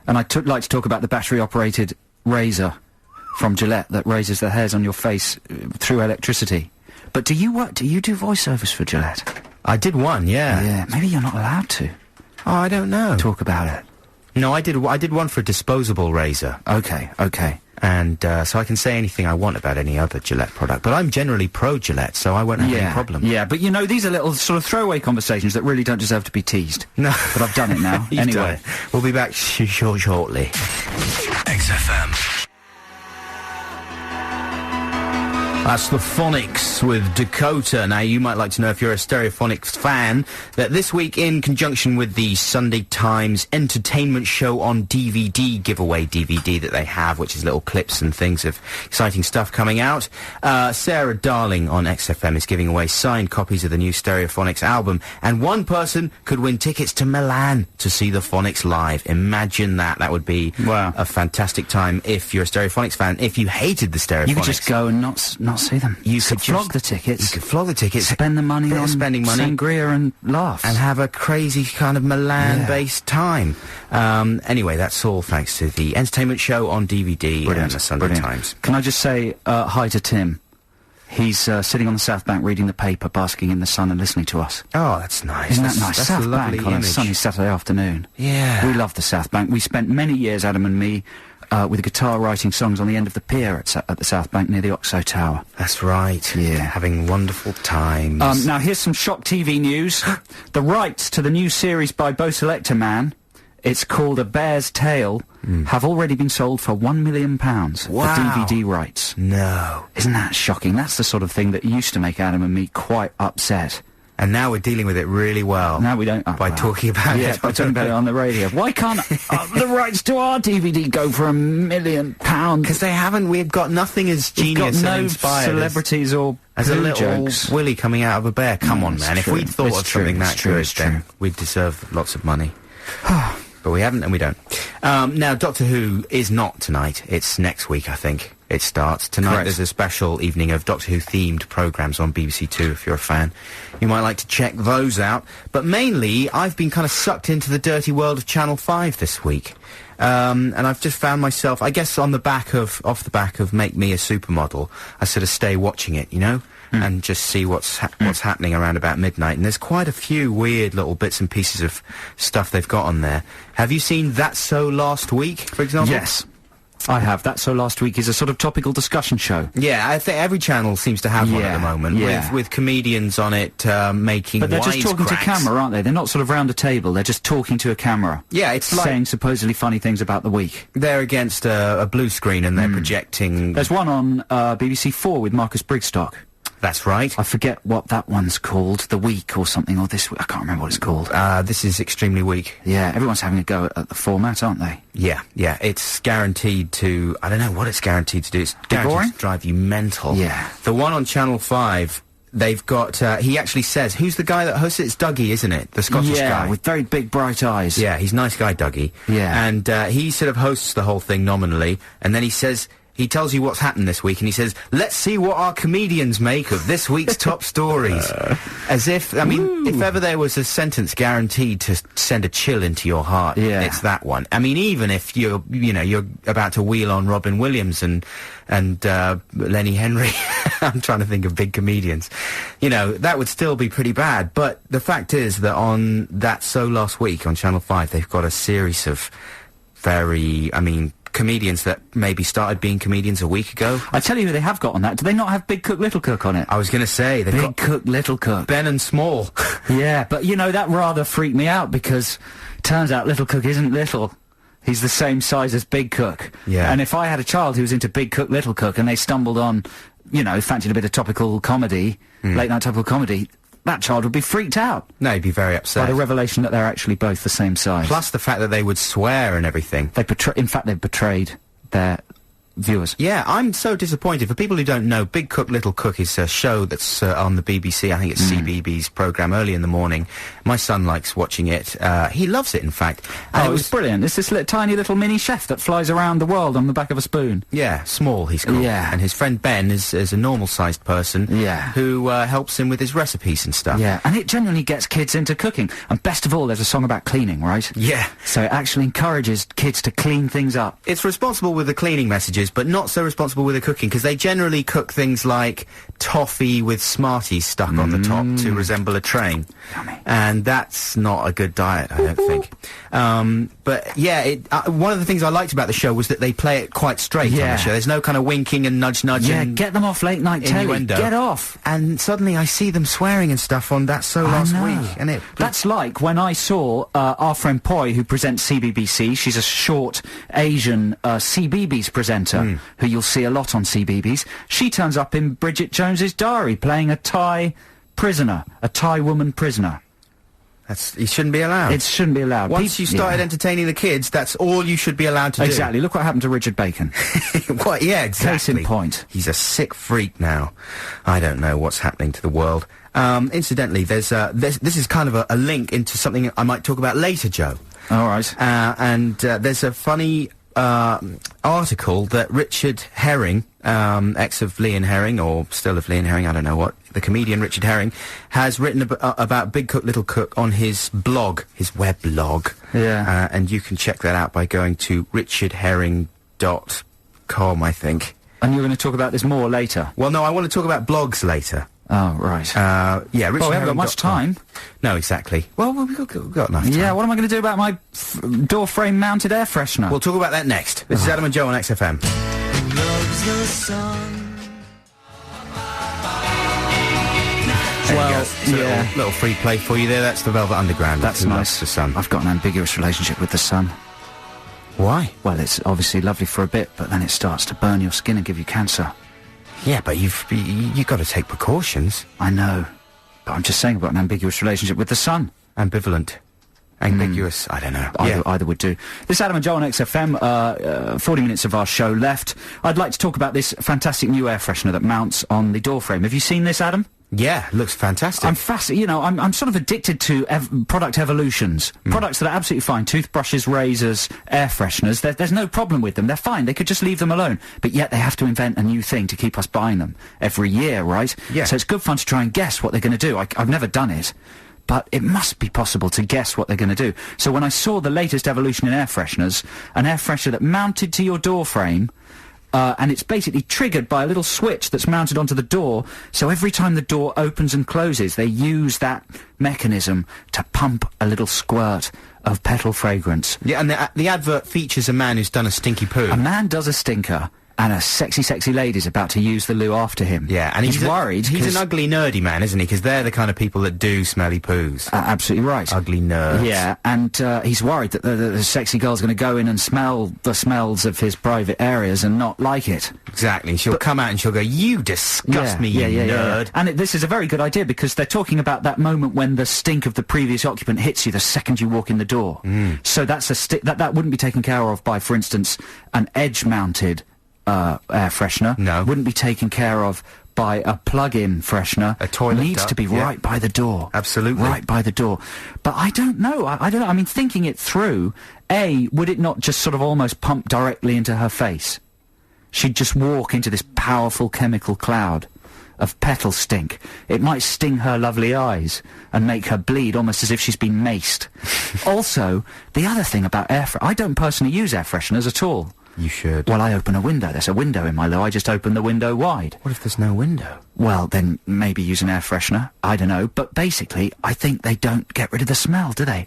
And I'd like to talk about the battery-operated razor from Gillette that raises the hairs on your face through electricity. But do you do voiceovers for Gillette? I did one, yeah. Yeah, maybe you're not allowed to. Oh, I don't know. Talk about it. No, I did one for a disposable razor. Okay. And so I can say anything I want about any other Gillette product. But I'm generally pro-Gillette, so I won't have any problem. Yeah, but you know, these are little sort of throwaway conversations that really don't deserve to be teased. No. But I've done it now. You've Anyway. done it. We'll be back shortly. XFM. That's the Phonics with Dakota. Now, you might like to know, if you're a Stereophonics fan, that this week, in conjunction with the Sunday Times Entertainment Show on DVD giveaway DVD that they have, which is little clips and things of exciting stuff coming out, Sarah Darling on XFM is giving away signed copies of the new Stereophonics album, and one person could win tickets to Milan to see the Phonics live. Imagine that. That would be a fantastic time if you're a Stereophonics fan. If you hated the Stereophonics, you could just go and not see them. You could flog the tickets. You could flog the tickets. Spend the money on sangria and laughs. And have a crazy kind of Milan-based time. Anyway, that's all thanks to the Entertainment Show on DVD and the Sunday Times. Can I just say hi to Tim? He's sitting on the South Bank reading the paper, basking in the sun and listening to us. Oh, that's nice. Isn't that nice? That's South a lovely Bank on image. a sunny Saturday afternoon. Yeah. We love the South Bank. We spent many years, Adam and me, with a guitar writing songs on the end of the pier at the South Bank near the Oxo Tower. That's right. Yeah. Having wonderful times. Now, here's some shock TV news. The rights to the new series by Bo Selector Man, it's called A Bear's Tale, have already been sold for £1 million. Wow. The DVD rights. No. Isn't that shocking? That's the sort of thing that used to make Adam and me quite upset. And now we're dealing with it really well. Now we don't... by talking about it. by talking about it on the radio. Why can't the rights to our DVD go for £1 million? Because they haven't. We've got nothing as genius We've got and no inspired celebrities or as a little jokes. Willy coming out of a bear. Come on, man. If we'd thought of something that good, then we'd deserve lots of money. But we haven't, and we don't. Now, Doctor Who is not tonight. It's next week, I think. It starts tonight. Correct. There's a special evening of Doctor Who themed programmes on BBC Two. If you're a fan, you might like to check those out. But mainly, I've been kind of sucked into the dirty world of Channel 5 this week, and I've just found myself, I guess, off the back of Make Me a Supermodel, I sort of stay watching it, you know. And just see what's happening around about midnight. And there's quite a few weird little bits and pieces of stuff they've got on there. Have you seen That's So Last Week, for example? Yes, I have. That's So Last Week is a sort of topical discussion show. Yeah, I think every channel seems to have one at the moment, with comedians on it making But they're just talking to wisecracks. camera, aren't they? They're not sort of round a table, they're just talking to a camera. Yeah, it's like saying supposedly funny things about the week. they're against a blue screen and they're projecting... There's one on BBC 4 with Marcus Brigstock. That's right. I forget what that one's called, The Week or something, or This Week. I can't remember what it's called. This is extremely weak. Yeah, everyone's having a go at the format, aren't they? Yeah, it's guaranteed to... I don't know what it's guaranteed to do. It's guaranteed boring? to drive you mental. Yeah. The one on Channel 5, they've got... he actually says... Who's the guy that hosts it? It's Dougie, isn't it? The Scottish guy. Yeah, with very big, bright eyes. Yeah, he's a nice guy, Dougie. Yeah. And he sort of hosts the whole thing nominally, and then he says... He tells you what's happened this week, and he says, let's see what our comedians make of this week's top stories. As if, I mean, if ever there was a sentence guaranteed to send a chill into your heart, it's that one. I mean, even if you're about to wheel on Robin Williams and Lenny Henry, I'm trying to think of big comedians, that would still be pretty bad. But the fact is that on That's So Last Week on Channel 5, they've got a series of comedians that maybe started being comedians a week ago. I tell you who they have got on that. Do they not have Big Cook, Little Cook on it? I was going to say, they've got Big Cook, Little Cook. Ben and Small. Yeah, but that rather freaked me out because turns out Little Cook isn't little. He's the same size as Big Cook. Yeah. And if I had a child who was into Big Cook, Little Cook, and they stumbled on, fancied a bit of topical comedy, late night topical comedy, that child would be freaked out. No, he'd be very upset. By the revelation that they're actually both the same size. Plus the fact that they would swear and everything. In fact, they've betrayed their viewers. Yeah, I'm so disappointed. For people who don't know, Big Cook, Little Cook is a show that's on the BBC. I think it's CBeebies programme early in the morning. My son likes watching it. He loves it, in fact. And it was brilliant. It's this tiny little mini chef that flies around the world on the back of a spoon. Yeah, Small, he's called. Yeah. And his friend Ben is a normal-sized person who helps him with his recipes and stuff. Yeah, and it genuinely gets kids into cooking. And best of all, there's a song about cleaning, right? Yeah. So it actually encourages kids to clean things up. It's responsible with the cleaning messages, but not so responsible with the cooking, because they generally cook things like toffee with Smarties stuck on the top to resemble a train. Yummy. And that's not a good diet, I don't think. But yeah, one of the things I liked about the show was that they play it quite straight on the show. There's no kind of winking and nudge and get them off late night telly. innuendo. Get off. And suddenly I see them swearing and stuff on That's So Last Week. And that's like when I saw our friend Poi, who presents CBBC. She's a short Asian CBeebies presenter. writer, who you'll see a lot on CBeebies. She turns up in Bridget Jones's Diary, playing a Thai prisoner, a Thai woman prisoner. You shouldn't be allowed. It shouldn't be allowed. Once you started entertaining the kids, that's all you should be allowed to do. Exactly. Look what happened to Richard Bacon. What? Yeah, exactly. Case in point. He's a sick freak now. I don't know what's happening to the world. Incidentally, this is kind of a link into something I might talk about later, Joe. All right. And there's a funny article that Richard Herring, ex of Lee and Herring, or still of Lee and Herring, I don't know what, the comedian Richard Herring, has written about Big Cook, Little Cook on his blog, his weblog. Yeah. And you can check that out by going to richardherring.com, I think. And you're going to talk about this more later? Well, no, I want to talk about blogs later. Oh, right. Yeah, Richard Well, we haven't got much time. No, exactly. Well, we've got enough time. Yeah, what am I going to do about my door frame mounted air freshener? We'll talk about that next. This is Adam and Joe on XFM. Loves the sun. Well, yeah. Little free play for you there. That's the Velvet Underground. That's Who nice. Loves the sun. I've got an ambiguous relationship with the sun. Why? Well, it's obviously lovely for a bit, but then it starts to burn your skin and give you cancer. Yeah, but you've got to take precautions. I know. But I'm just saying I've got an ambiguous relationship with the sun. Ambivalent. Ambiguous. I don't know. Either would do. This is Adam and Joe on XFM. 40 minutes of our show left. I'd like to talk about this fantastic new air freshener that mounts on the door frame. Have you seen this, Adam? Yeah, looks fantastic. I'm I'm sort of addicted to product evolutions. Products that are absolutely fine. Toothbrushes, razors, air fresheners. There's no problem with them. They're fine. They could just leave them alone. But yet they have to invent a new thing to keep us buying them every year, right? Yeah. So it's good fun to try and guess what they're going to do. I've never done it. But it must be possible to guess what they're going to do. So when I saw the latest evolution in air fresheners, an air freshener that mounted to your door frame, and it's basically triggered by a little switch that's mounted onto the door, so every time the door opens and closes, they use that mechanism to pump a little squirt of petal fragrance. Yeah, and the advert features a man who's done a stinky poo. A man does a stinker, and a sexy, sexy lady's about to use the loo after him. Yeah, and he's worried. He's an ugly, nerdy man, isn't he? Because they're the kind of people that do smelly poos. Absolutely right. Ugly nerds. Yeah, and he's worried that the sexy girl's going to go in and smell the smells of his private areas and not like it. Exactly. She'll come out and she'll go, "You disgust me, you nerd." Yeah. And this is a very good idea because they're talking about that moment when the stink of the previous occupant hits you the second you walk in the door. So that's that wouldn't be taken care of by, for instance, an edge-mounted air freshener. No. Wouldn't be taken care of by a plug-in freshener. A toilet needs duct, to be right by the door. Absolutely. Right by the door. But I don't know. I don't know. I mean, thinking it through, would it not just sort of almost pump directly into her face? She'd just walk into this powerful chemical cloud of petal stink. It might sting her lovely eyes and make her bleed almost as if she's been maced. Also, the other thing about I don't personally use air fresheners at all. You should. Well, I open a window. There's a window in my loo. I just open the window wide. What if there's no window? Well, then maybe use an air freshener. I don't know. But basically, I think they don't get rid of the smell, do they?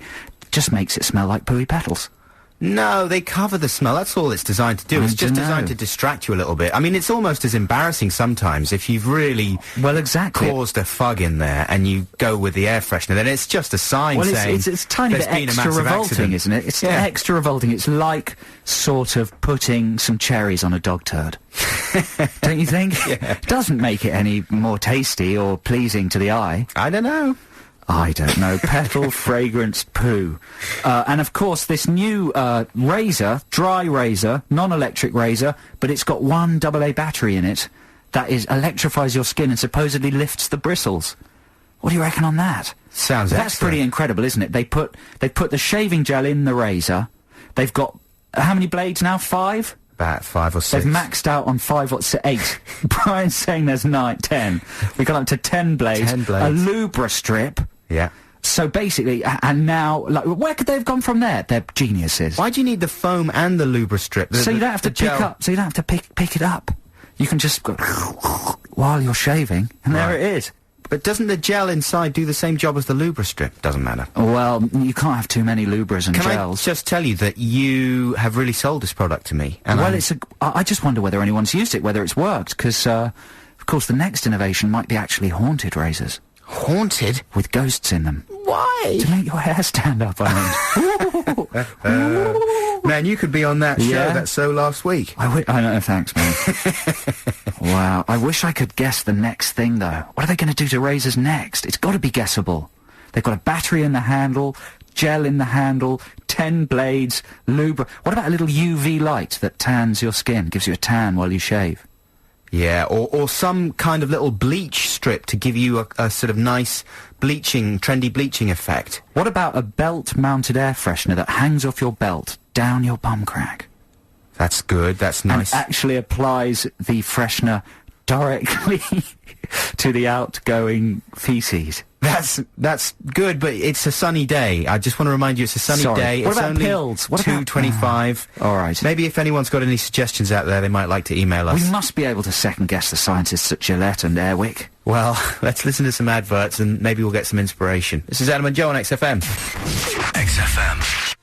Just makes it smell like pooey petals. No, they cover the smell. That's all it's designed to do. It's just designed to distract you a little bit. I mean, it's almost as embarrassing sometimes if you've really caused a fug in there and you go with the air freshener. Then it's just a sign saying it's a tiny bit extra revolting, isn't it? It's extra revolting. It's like sort of putting some cherries on a dog turd. Don't you think? Yeah. It doesn't make it any more tasty or pleasing to the eye. I don't know. I don't know. Petal fragrance poo. And of course this new razor, dry razor, non-electric razor, but it's got one AA battery in it that electrifies your skin and supposedly lifts the bristles. What do you reckon on that? Sounds That's excellent. pretty incredible, isn't it? They put the shaving gel in the razor. They've got how many blades now? 5? About 5 or 6. They've maxed out on 5 or 8. Brian's saying there's 9, 10. We've gone up to 10 blades. 10 blades. A Lubra strip. Yeah. So basically, and now, like, where could they have gone from there? They're geniuses. Why do you need the foam and the Lubra strip? So you don't have to pick it up. You can just go while you're shaving, and there it is. But doesn't the gel inside do the same job as the Lubra strip? Doesn't matter. Well, you can't have too many Lubras and gels. Can I just tell you that you have really sold this product to me? And I just wonder whether anyone's used it, whether it's worked, because, of course, the next innovation might be actually haunted razors. Haunted? With ghosts in them. Why? To make your hair stand up, I mean. Man, you could be on that show, Yeah. that So Last Week. I know, thanks, man. Wow. I wish I could guess the next thing, though. What are they going to do to razors next? It's got to be guessable. They've got a battery in the handle, gel in the handle, 10 blades, lube. What about a little UV light that tans your skin, gives you a tan while you shave? Yeah, or some kind of little bleach strip to give you a sort of nice trendy bleaching effect. What about a belt-mounted air freshener that hangs off your belt, down your bum crack? That's good, that's nice. And actually applies the freshener directly to the outgoing feces. That's good, but it's a sunny day. I just want to remind you, it's a sunny day. What it's about only pills? What about 2:25. All right. Maybe if anyone's got any suggestions out there, they might like to email us. We must be able to second-guess the scientists at Gillette and Airwick. Well, let's listen to some adverts and maybe we'll get some inspiration. This is Adam and Joe on XFM. XFM.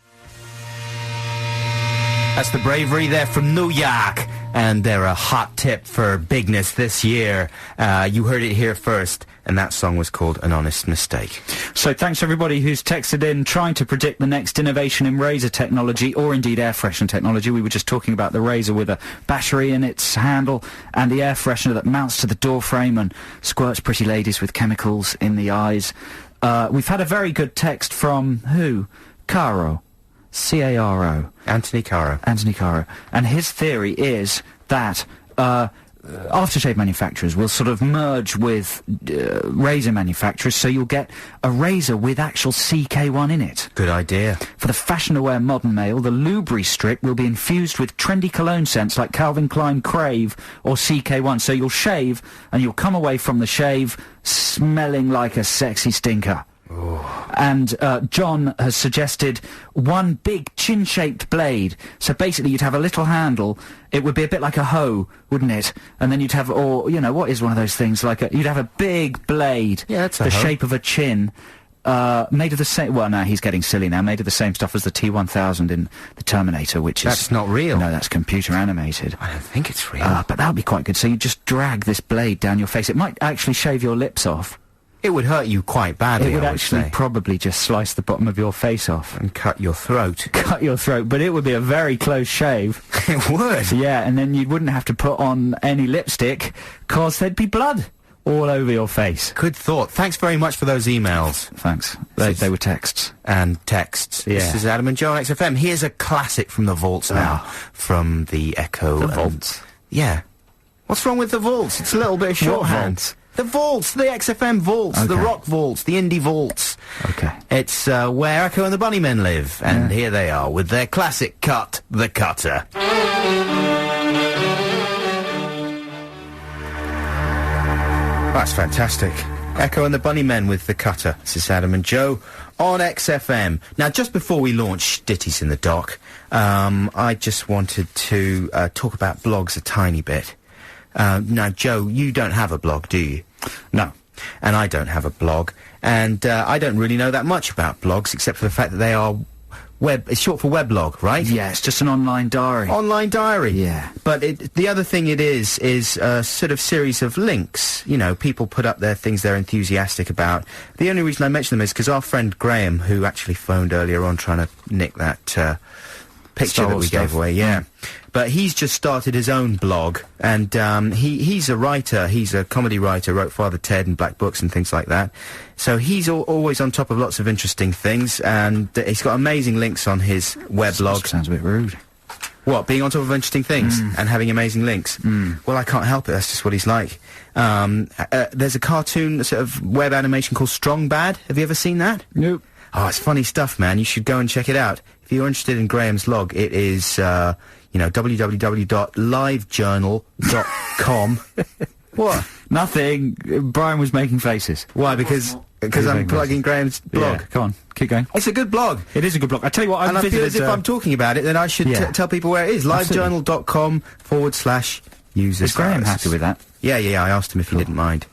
That's the Bravery there from New York, and they're a hot tip for bigness this year. You heard it here first, and that song was called An Honest Mistake. So thanks to everybody who's texted in trying to predict the next innovation in razor technology, or indeed air freshener technology. We were just talking about the razor with a battery in its handle and the air freshener that mounts to the door frame and squirts pretty ladies with chemicals in the eyes. We've had a very good text from who? Caro. C-A-R-O. Anthony Caro. Anthony Caro. And his theory is that aftershave manufacturers will sort of merge with razor manufacturers, so you'll get a razor with actual CK1 in it. Good idea. For the fashion-aware modern male, the Lubri strip will be infused with trendy cologne scents like Calvin Klein Crave or CK1, so you'll shave and you'll come away from the shave smelling like a sexy stinker. And John has suggested one big chin-shaped blade. So basically you'd have a little handle. It would be a bit like a hoe, wouldn't it? And then you'd have, or, you know, what is one of those things? You'd have a big blade. Yeah, that's a the hoe. shape of a chin. Made of the same, well, no, he's getting silly now, made of the same stuff as the T-1000 in the Terminator, which is... That's not real. No, that's computer animated. I don't think it's real. But that would be quite good. So you just drag this blade down your face. It might actually shave your lips off. It would hurt you quite badly, It would I would actually say. probably just slice the bottom of your face off. And cut your throat. Cut your throat, but it would be a very close shave. It would. Yeah, and then you wouldn't have to put on any lipstick, 'cause there'd be blood all over your face. Good thought. Thanks very much for those emails. Thanks. They were texts. And texts. Yeah. This is Adam and Joe on XFM. Here's a classic from the Vaults now. From the Echo. The Vaults? Yeah. What's wrong with the Vaults? It's a little bit of shorthand. Vaults? The Vaults, the XFM Vaults, the Okay. Rock Vaults, the Indie Vaults. Okay. It's where Echo and the Bunnymen live, and here they are with their classic cut, The Cutter. That's fantastic. Echo and the Bunnymen with The Cutter. This is Adam and Joe on XFM. Now, just before we launch Ditties in the Dock, I just wanted to talk about blogs a tiny bit. Now, Joe, you don't have a blog, do you? No. And I don't have a blog, and I don't really know that much about blogs, except for the fact that they are it's short for weblog, right? Yeah, it's just an online diary. Online diary. Yeah. But the other thing it is a sort of series of links. You know, people put up their things they're enthusiastic about. The only reason I mention them is because our friend Graham, who actually phoned earlier on trying to nick that picture that we gave away, yeah. But he's just started his own blog, and he's a writer. He's a comedy writer, wrote Father Ted and Black Books and things like that. So he's always on top of lots of interesting things, and he's got amazing links on his weblog. Sounds a bit rude. What, being on top of interesting things and having amazing links? Well, I can't help it. That's just what he's like. There's a cartoon sort of web animation called Strong Bad. Have you ever seen that? Nope. Oh, it's funny stuff, man. You should go and check it out. If you're interested in Graham's log, it is, www.livejournal.com. What? Nothing. Brian was making faces. Why? Because I'm plugging Graham's blog. Yeah, come on, keep going. It's a good blog. It is a good blog. I tell you what, And I feel as if I'm talking about it, then I should tell people where it is. livejournal.com/users. Is Graham happy with that? Yeah, I asked him if he didn't mind.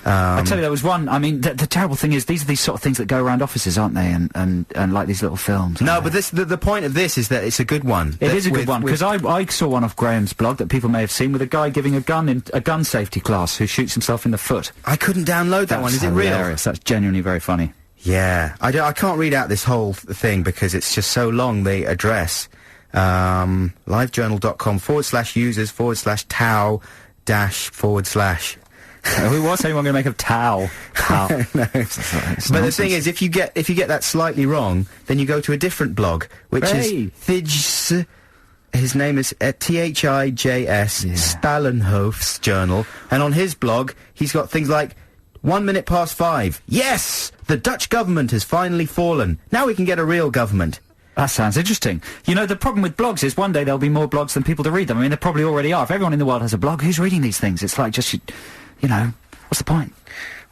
I tell you, there was one. I mean, the terrible thing is, these are these sort of things that go around offices, aren't they? And like these little films. No, but the point of this is that it's a good one. It is a good one, because I saw one off Graham's blog that people may have seen with a guy giving a gun in a gun safety class who shoots himself in the foot. I couldn't download that one. Is it real? Hilarious. That's genuinely very funny. Yeah, I can't read out this whole thing because it's just so long, the address. livejournal.com/users/tau / Who was anyone going to make a towel? No. But the thing is, if you get that slightly wrong, then you go to a different blog, which is Thijs. His name is Thijs Stalenhoof's journal, and on his blog, he's got things like 1 minute past 5. Yes, the Dutch government has finally fallen. Now we can get a real government. That sounds interesting. You know, the problem with blogs is one day there'll be more blogs than people to read them. I mean, there probably already are. If everyone in the world has a blog, who's reading these things? It's like just, you know, what's the point?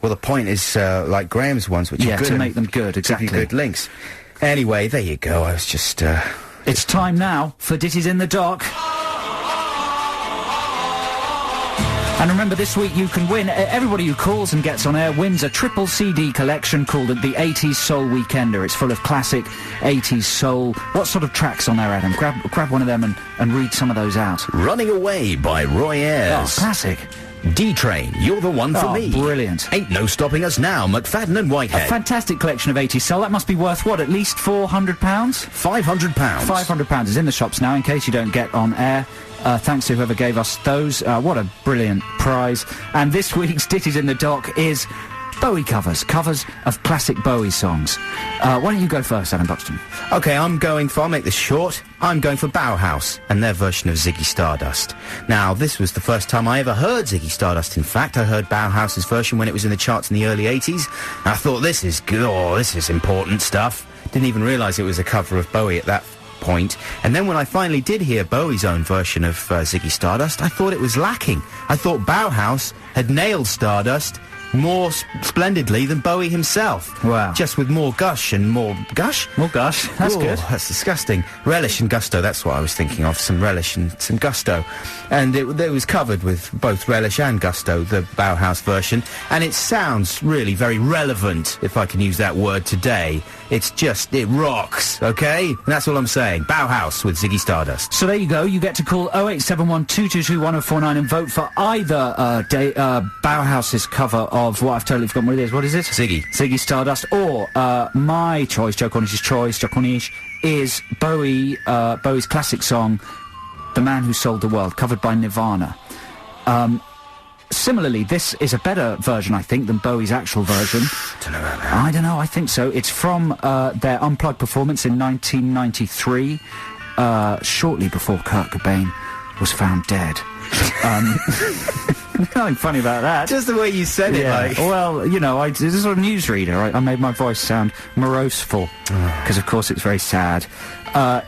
Well, the point is, like Graham's ones, which are good. To make them good, exactly. Good links. Anyway, there you go. I was just, It's time now for Ditties in the Dark. And remember, this week you can win. Everybody who calls and gets on air wins a triple CD collection called the 80s Soul Weekender. It's full of classic 80s soul. What sort of tracks on there, Adam? Grab one of them and read some of those out. Running Away by Roy Ayers. Oh, classic. D-Train, You're the One for Me. Brilliant. Ain't No Stopping Us Now, McFadden and A Whitehead. fantastic collection of 80s soul. That must be worth, what, at least £400? £500. £500 is in the shops now, in case you don't get on air. Thanks to whoever gave us those. What a brilliant prize. And this week's Ditties in the Dock is Bowie covers of classic Bowie songs. Why don't you go first, Adam Buxton? Okay, I'll make this short. I'm going for Bauhaus and their version of Ziggy Stardust. Now, this was the first time I ever heard Ziggy Stardust. In fact, I heard Bauhaus's version when it was in the charts in the early 80s. And I thought, this is good, this is important stuff. Didn't even realise it was a cover of Bowie at that point. And then when I finally did hear Bowie's own version of Ziggy Stardust, I thought it was lacking. I thought Bauhaus had nailed Stardust more splendidly than Bowie himself. Wow. Just with more gush and more... Gush? More gush. That's good. That's disgusting. Relish and gusto, that's what I was thinking of. Some relish and some gusto. And it was covered with both relish and gusto, the Bauhaus version. And it sounds really very relevant, if I can use that word today. It's just, it rocks, okay? And that's all I'm saying. Bauhaus with Ziggy Stardust. So there you go. You get to call 0871 222 1049 and vote for either Bauhaus's cover of what I've totally forgotten what it is. What is it? Ziggy Stardust. Or my choice, Joe Cornish's choice, Joe Cornish, is Bowie's classic song, The Man Who Sold the World, covered by Nirvana. Similarly, this is a better version, I think, than Bowie's actual version. Don't know about that. I don't know, I think so. It's from their Unplugged performance in 1993, shortly before Kurt Cobain was found dead. Nothing funny about that. Just the way you said it, like... Well, you know, this is a newsreader. I made my voice sound moroseful, because, of course, it's very sad.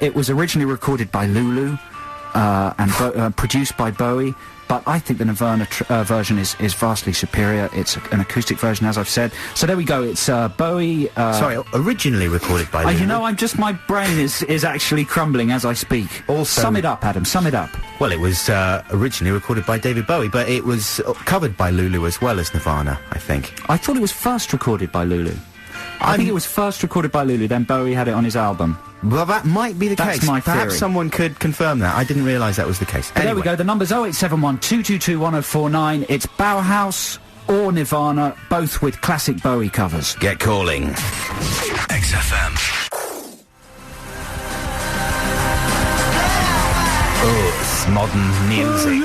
It was originally recorded by Lulu, and produced by Bowie, but I think the Nirvana version is vastly superior. It's an acoustic version, as I've said. So there we go. It's Bowie... Sorry, originally recorded by Lulu. You know, my brain is actually crumbling as I speak. Also... Sum it up, Adam, sum it up. Well, it was originally recorded by David Bowie, but it was covered by Lulu as well as Nirvana, I think. I thought it was first recorded by Lulu. I think it was first recorded by Lulu, then Bowie had it on his album. Well, that might be the case. That's my theory. Perhaps someone could confirm that. I didn't realise that was the case. Anyway. There we go. The number's 0871 222 1049. It's Bauhaus or Nirvana, both with classic Bowie covers. Get calling. XFM. Oh, it's modern music.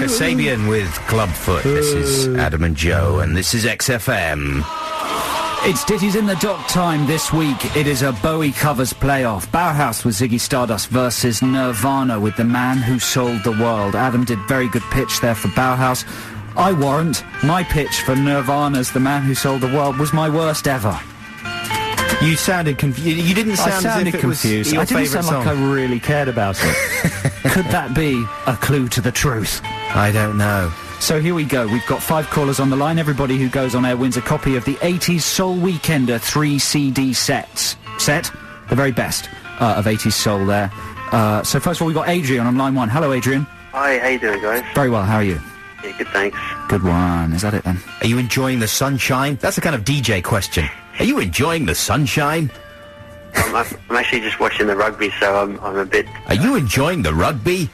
Kasabian with Clubfoot. This is Adam and Joe, and this is XFM. It's Ditties in the Dock time this week. It is a Bowie covers playoff. Bauhaus with Ziggy Stardust versus Nirvana with The Man Who Sold the World. Adam did very good pitch there for Bauhaus. I warrant my pitch for Nirvana's The Man Who Sold the World was my worst ever. You sounded confused. You didn't sound as if it confused. was your I didn't favourite sound song. like I really cared about it. Could that be a clue to the truth? I don't know. So here we go. We've got 5 callers on the line. Everybody who goes on air wins a copy of the 80s Soul Weekender 3 CD set. The very best of 80s soul there. So first of all, we've got Adrian on line 1. Hello, Adrian. Hi, how you doing, guys? Very well. How are you? Yeah, good, thanks. Good one. Is that it then? Are you enjoying the sunshine? That's a kind of DJ question. Are you enjoying the sunshine? I'm actually just watching the rugby, so I'm a bit... Are you enjoying the rugby?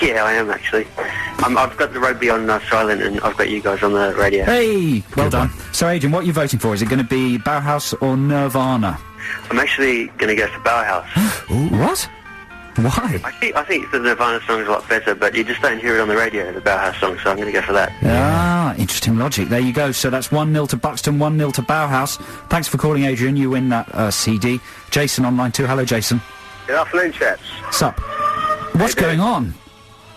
Yeah, I am, actually. I've got the rugby on silent, and I've got you guys on the radio. Hey! Well Good done. one. So, Adrian, what are you voting for? Is it going to be Bauhaus or Nirvana? I'm actually going to go for Bauhaus. What? Why? I think the Nirvana song is a lot better, but you just don't hear it on the radio, the Bauhaus song, so I'm going to go for that. Ah, interesting logic. There you go. So that's 1-0 to Buxton, 1-0 to Bauhaus. Thanks for calling, Adrian. You win that CD. Jason on line 2. Hello, Jason. Good afternoon, chaps. Sup? What's going on?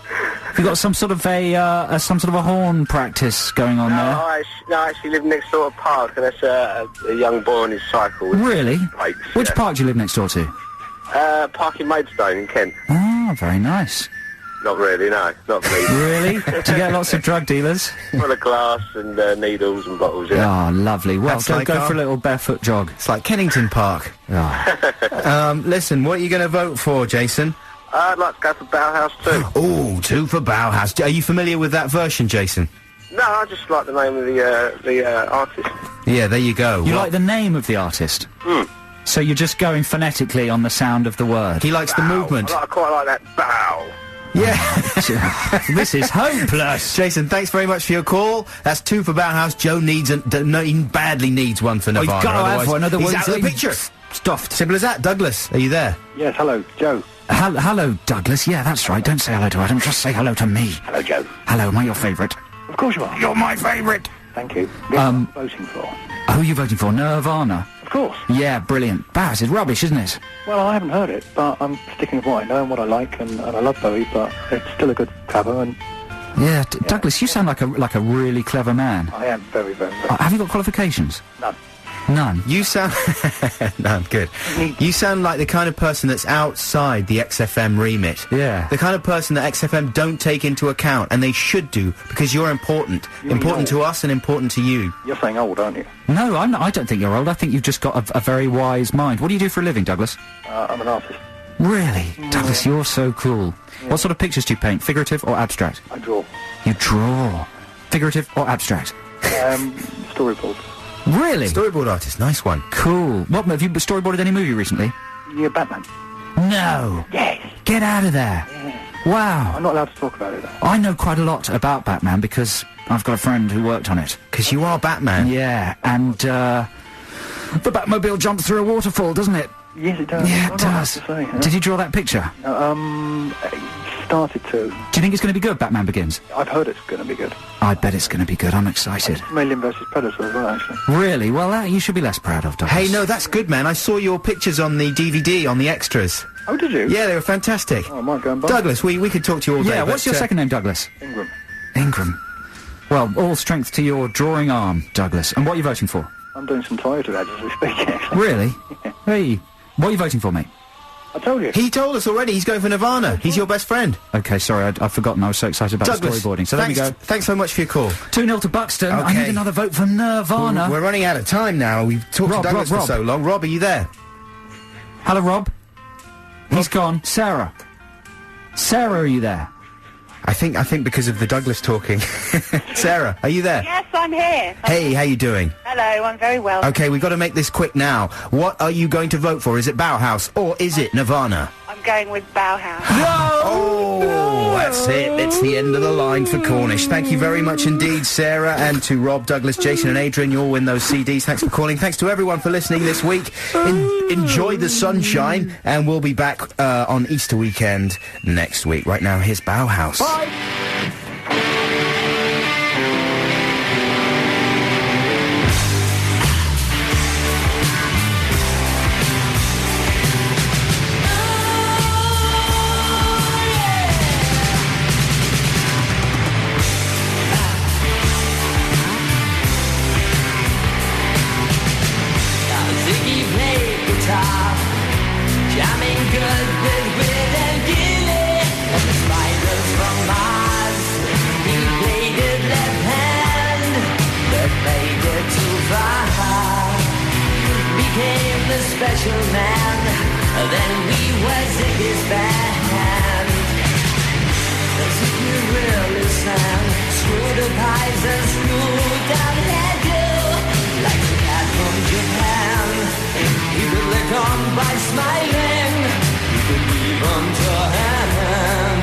Have you got some sort of a horn practice going on there? I actually live next door to a park, and that's a young boy on his cycle. Really? Bikes, Which park do you live next door to? Park in Maidstone in Kent. Ah, very nice. Not really, no. Not me. Really? Do you get lots of drug dealers? Full of glass and needles and bottles, yeah. Oh, lovely. Well, go for a little barefoot jog. It's like Kennington Park. Oh. Listen, what are you going to vote for, Jason? I'd like to go for Bauhaus too. Oh, 2 for Bauhaus. Are you familiar with that version, Jason? No, I just like the name of the artist. Yeah, there you go. You like the name of the artist? So you're just going phonetically on the sound of the word? He likes the movement. I quite like that bow. Yeah. This is hopeless. Jason, thanks very much for your call. That's 2 for Bauhaus. Joe he badly needs one for Nirvana. He's got to have one, otherwise he's out of the picture. Stuffed. Simple as that. Douglas, are you there? Yes, hello, Joe. Hello, Douglas. Yeah, that's right. Don't say hello to Adam. Just say hello to me. Hello, Joe. Hello, am I your favourite? Of course you are. You're my favourite. Thank you. What am I voting for? Who are you voting for? Nirvana? Of course. Yeah, brilliant. Bauhaus is rubbish, isn't it? Well, I haven't heard it, but I'm sticking with what I know and what I like, and I love Bowie, but it's still a good cover, and... Yeah, Douglas, you sound like a really clever man. I am very, very, very... Have you got qualifications? None. None? You sound... None, good. You sound like the kind of person that's outside the XFM remit. Yeah. The kind of person that XFM don't take into account, and they should do, because you're important. Important to us and important to you. You're saying old, aren't you? No, I'm not. I don't think you're old. I think you've just got a very wise mind. What do you do for a living, Douglas? I'm an artist. Really? Douglas, you're so cool. Yeah. What sort of pictures do you paint? Figurative or abstract? I draw. You draw? Figurative or abstract? Storyboard. Really? Storyboard artist, nice one. Cool. What, have you storyboarded any movie recently? Yeah, Batman. No. Yes. Get out of there. Yeah. Wow. I'm not allowed to talk about it, though. I know quite a lot about Batman because I've got a friend who worked on it. Because you are Batman. Yeah, and, the Batmobile jumps through a waterfall, doesn't it? Yes, it does. Yeah, it does. Say, Did you draw that picture? Started to. Do you think it's going to be good, Batman Begins? I've heard it's going to be good. I bet it's going to be good. I'm excited. Alien vs Predator as well, actually. Really? Well, you should be less proud of, Douglas. Hey, no, that's good, man. I saw your pictures on the DVD, on the extras. Oh, did you? Yeah, they were fantastic. Oh, I might go and buy Douglas, we could talk to you all day. Yeah, what's your second name, Douglas? Ingram. Ingram. Well, all strength to your drawing arm, Douglas. And what are you voting for? I'm doing some Toyota ads as we speak, actually. Really? Yeah. Hey, what are you voting for, mate? I told you. He told us already. He's going for Nirvana. He's your best friend. Okay, sorry, I've forgotten. I was so excited about Douglas, storyboarding. So there we go. Thanks so much for your call. 2-0 to Buxton. Okay. I need another vote for Nirvana. We're running out of time now. We've talked to Douglas for Rob. so long. Rob, are you there? Hello, Rob. He's gone. Sarah. Sarah, are you there? I think because of the Douglas talking. Sarah, are you there? Yes, I'm here. Hey, how you doing? Hello, I'm very well. Okay, we've got to make this quick now. What are you going to vote for? Is it Bauhaus or is it Nirvana? I'm going with Bauhaus. Oh, that's it. It's the end of the line for Cornish. Thank you very much indeed, Sarah, and to Rob, Douglas, Jason and Adrian. You all win those CDs. Thanks for calling. Thanks to everyone for listening this week. Enjoy the sunshine, and we'll be back on Easter weekend next week. Right now, here's Bauhaus. Bye. Special man, then we were Ziggy's band. Ziggy really sang, screwed up eyes and screwed down head, like the cat from Japan. He could lick on by smiling, he could leave on to hand.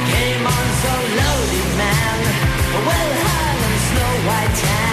Came on so loaded, man, well hung in snow white tan.